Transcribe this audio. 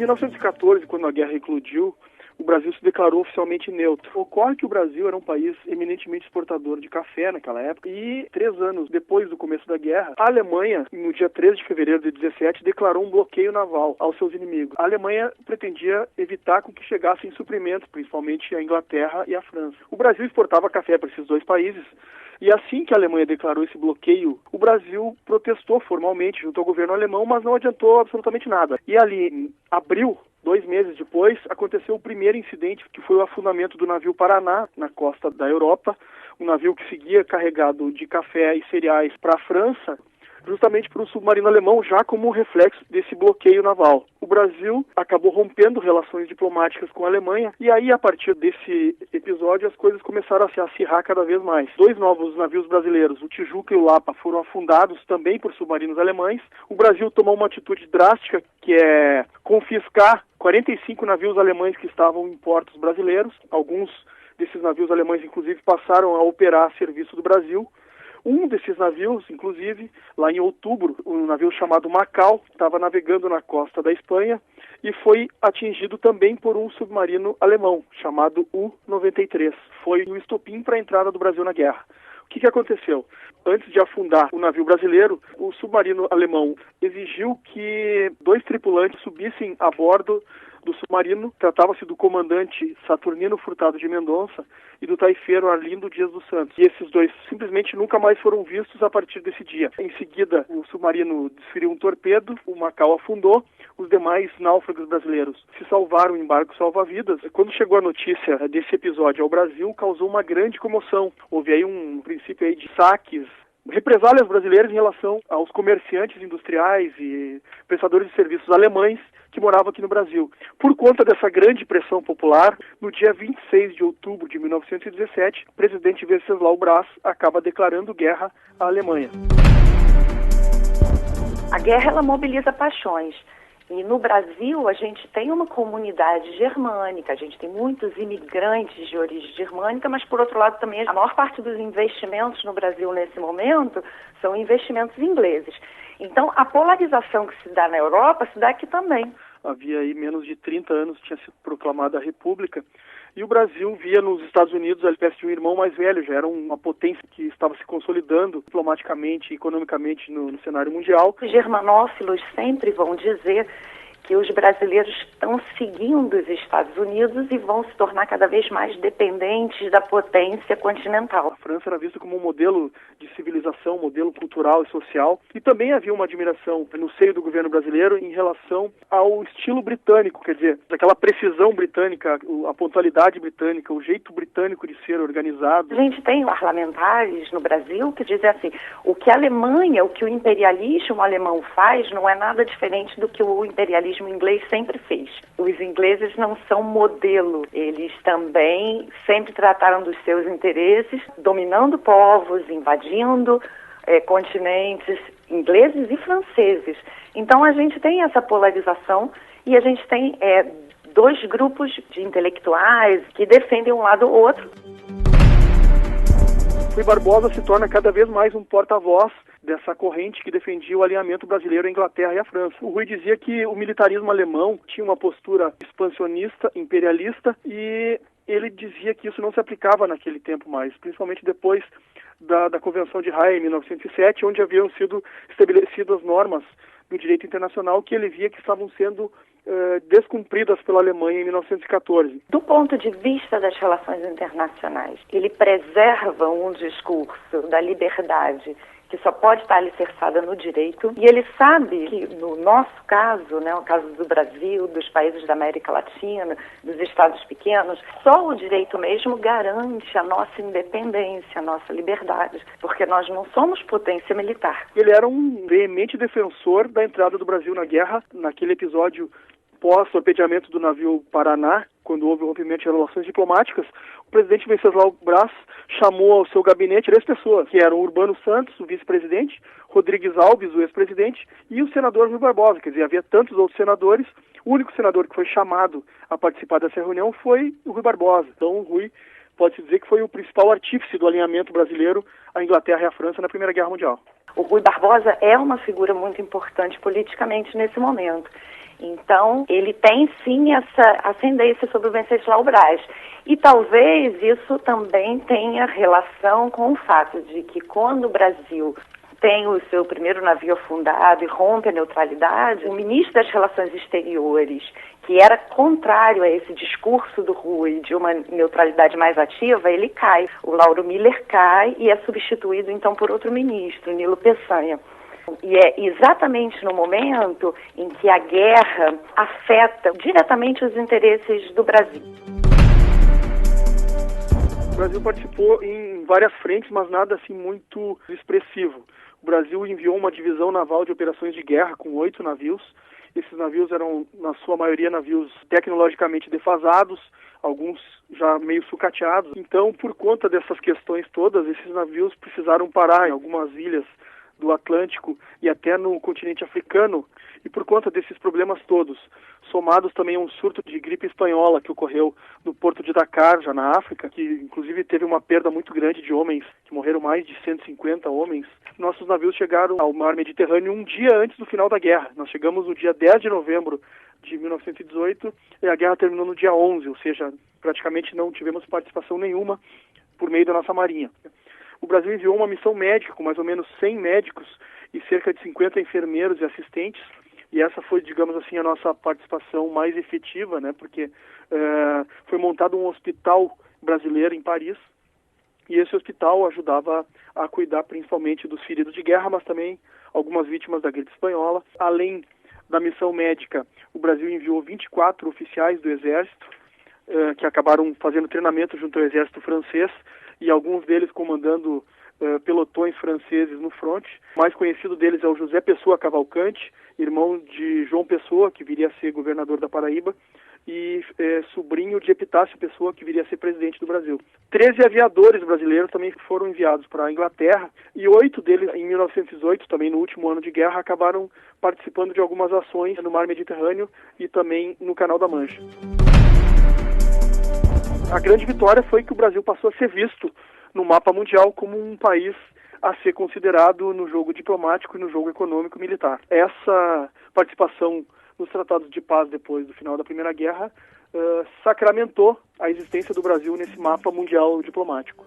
1914, quando a guerra eclodiu, o Brasil se declarou oficialmente neutro. Ocorre que o Brasil era um país eminentemente exportador de café naquela época e 3 anos depois do começo da guerra, a Alemanha, no dia 13 de fevereiro de 17, declarou um bloqueio naval aos seus inimigos. A Alemanha pretendia evitar com que chegassem suprimentos, principalmente a Inglaterra e a França. O Brasil exportava café para esses dois países. E assim que a Alemanha declarou esse bloqueio, o Brasil protestou formalmente junto ao governo alemão, mas não adiantou absolutamente nada. E ali, em abril, 2 meses depois, aconteceu o primeiro incidente, que foi o afundamento do navio Paraná, na costa da Europa, um navio que seguia carregado de café e cereais para a França, justamente para o submarino alemão, já como reflexo desse bloqueio naval. O Brasil acabou rompendo relações diplomáticas com a Alemanha, e aí, a partir desse episódio, as coisas começaram a se acirrar cada vez mais. 2 novos navios brasileiros, o Tijuca e o Lapa, foram afundados também por submarinos alemães. O Brasil tomou uma atitude drástica, que é confiscar 45 navios alemães que estavam em portos brasileiros. Alguns desses navios alemães, inclusive, passaram a operar a serviço do Brasil. Um desses navios, inclusive, lá em outubro, um navio chamado Macau, estava navegando na costa da Espanha e foi atingido também por um submarino alemão, chamado U-93. Foi o estopim para a entrada do Brasil na guerra. O que aconteceu? Antes de afundar o navio brasileiro, o submarino alemão exigiu que 2 tripulantes subissem a bordo do submarino. Tratava-se do comandante Saturnino Furtado de Mendonça e do taifeiro Arlindo Dias dos Santos. E esses 2 simplesmente nunca mais foram vistos a partir desse dia. Em seguida, o submarino desferiu um torpedo, o Macau afundou, os demais náufragos brasileiros se salvaram em barcos salva-vidas. Quando chegou a notícia desse episódio ao Brasil, causou uma grande comoção. Houve aí um princípio aí de saques, represálias brasileiras em relação aos comerciantes industriais e prestadores de serviços alemães que moravam aqui no Brasil. Por conta dessa grande pressão popular, no dia 26 de outubro de 1917, o presidente Venceslau Braz acaba declarando guerra à Alemanha. A guerra, ela mobiliza paixões. E no Brasil, a gente tem uma comunidade germânica, a gente tem muitos imigrantes de origem germânica, mas, por outro lado, também a maior parte dos investimentos no Brasil, nesse momento, são investimentos ingleses. Então, a polarização que se dá na Europa se dá aqui também. Havia aí menos de 30 anos, tinha sido proclamada a República, e o Brasil via nos Estados Unidos a espécie de um irmão mais velho, já era uma potência que estava se consolidando diplomaticamente e economicamente no cenário mundial. Os germanófilos sempre vão dizer que os brasileiros estão seguindo os Estados Unidos e vão se tornar cada vez mais dependentes da potência continental. A França era vista como um modelo de civilização, um modelo cultural e social, e também havia uma admiração no seio do governo brasileiro em relação ao estilo britânico, quer dizer, aquela precisão britânica, a pontualidade britânica, o jeito britânico de ser organizado. A gente tem parlamentares no Brasil que dizem assim, o que a Alemanha, o que o imperialismo alemão faz não é nada diferente do que o imperialismo inglês sempre fez. Os ingleses não são modelo, eles também sempre trataram dos seus interesses, dominando povos, invadindo continentes ingleses e franceses. Então a gente tem essa polarização e a gente tem 2 grupos de intelectuais que defendem um lado ou outro. Rui Barbosa se torna cada vez mais um porta-voz dessa corrente que defendia o alinhamento brasileiro à Inglaterra e à França. O Rui dizia que o militarismo alemão tinha uma postura expansionista, imperialista, e ele dizia que isso não se aplicava naquele tempo mais, principalmente depois da Convenção de Haia, em 1907, onde haviam sido estabelecidas normas no direito internacional que ele via que estavam sendo descumpridas pela Alemanha em 1914. Do ponto de vista das relações internacionais, ele preserva um discurso da liberdade que só pode estar alicerçada no direito, e ele sabe que, no nosso caso, né, o caso do Brasil, dos países da América Latina, dos estados pequenos, só o direito mesmo garante a nossa independência, a nossa liberdade, porque nós não somos potência militar. Ele era um veemente defensor da entrada do Brasil na guerra. Naquele episódio pós-torpedeamento do navio Paraná, quando houve o rompimento de relações diplomáticas, o presidente Venceslau Braz chamou ao seu gabinete 3 pessoas, que eram Urbano Santos, o vice-presidente, Rodrigues Alves, o ex-presidente, e o senador Rui Barbosa. Quer dizer, havia tantos outros senadores, o único senador que foi chamado a participar dessa reunião foi o Rui Barbosa. Então o Rui pode-se dizer que foi o principal artífice do alinhamento brasileiro à Inglaterra e à França na Primeira Guerra Mundial. O Rui Barbosa é uma figura muito importante politicamente nesse momento. Então, ele tem sim essa ascendência sobre o Venceslau Braz. E talvez isso também tenha relação com o fato de que quando o Brasil tem o seu primeiro navio afundado e rompe a neutralidade, o ministro das Relações Exteriores, que era contrário a esse discurso do Rui de uma neutralidade mais ativa, ele cai. O Lauro Miller cai e é substituído então por outro ministro, Nilo Peçanha. E é exatamente no momento em que a guerra afeta diretamente os interesses do Brasil. O Brasil participou em várias frentes, mas nada assim muito expressivo. O Brasil enviou uma divisão naval de operações de guerra com 8 navios. Esses navios eram, na sua maioria, navios tecnologicamente defasados, alguns já meio sucateados. Então, por conta dessas questões todas, esses navios precisaram parar em algumas ilhas do Atlântico e até no continente africano, e por conta desses problemas todos, somados também a um surto de gripe espanhola que ocorreu no porto de Dakar, já na África, que inclusive teve uma perda muito grande de homens, que morreram mais de 150 homens, nossos navios chegaram ao mar Mediterrâneo um dia antes do final da guerra. Nós chegamos no dia 10 de novembro de 1918 e a guerra terminou no dia 11, ou seja, praticamente não tivemos participação nenhuma por meio da nossa marinha. O Brasil enviou uma missão médica com mais ou menos 100 médicos e cerca de 50 enfermeiros e assistentes, e essa foi, digamos assim, a nossa participação mais efetiva, né, porque foi montado um hospital brasileiro em Paris, e esse hospital ajudava a cuidar principalmente dos feridos de guerra, mas também algumas vítimas da gripe espanhola. Além da missão médica, o Brasil enviou 24 oficiais do Exército, que acabaram fazendo treinamento junto ao Exército francês, e alguns deles comandando pelotões franceses no fronte. O mais conhecido deles é o José Pessoa Cavalcante, irmão de João Pessoa, que viria a ser governador da Paraíba, e sobrinho de Epitácio Pessoa, que viria a ser presidente do Brasil. 13 aviadores brasileiros também foram enviados para a Inglaterra, e 8 deles, em 1918, também no último ano de guerra, acabaram participando de algumas ações no mar Mediterrâneo e também no Canal da Mancha. A grande vitória foi que o Brasil passou a ser visto no mapa mundial como um país a ser considerado no jogo diplomático e no jogo econômico e militar. Essa participação nos tratados de paz depois do final da Primeira Guerra sacramentou a existência do Brasil nesse mapa mundial diplomático.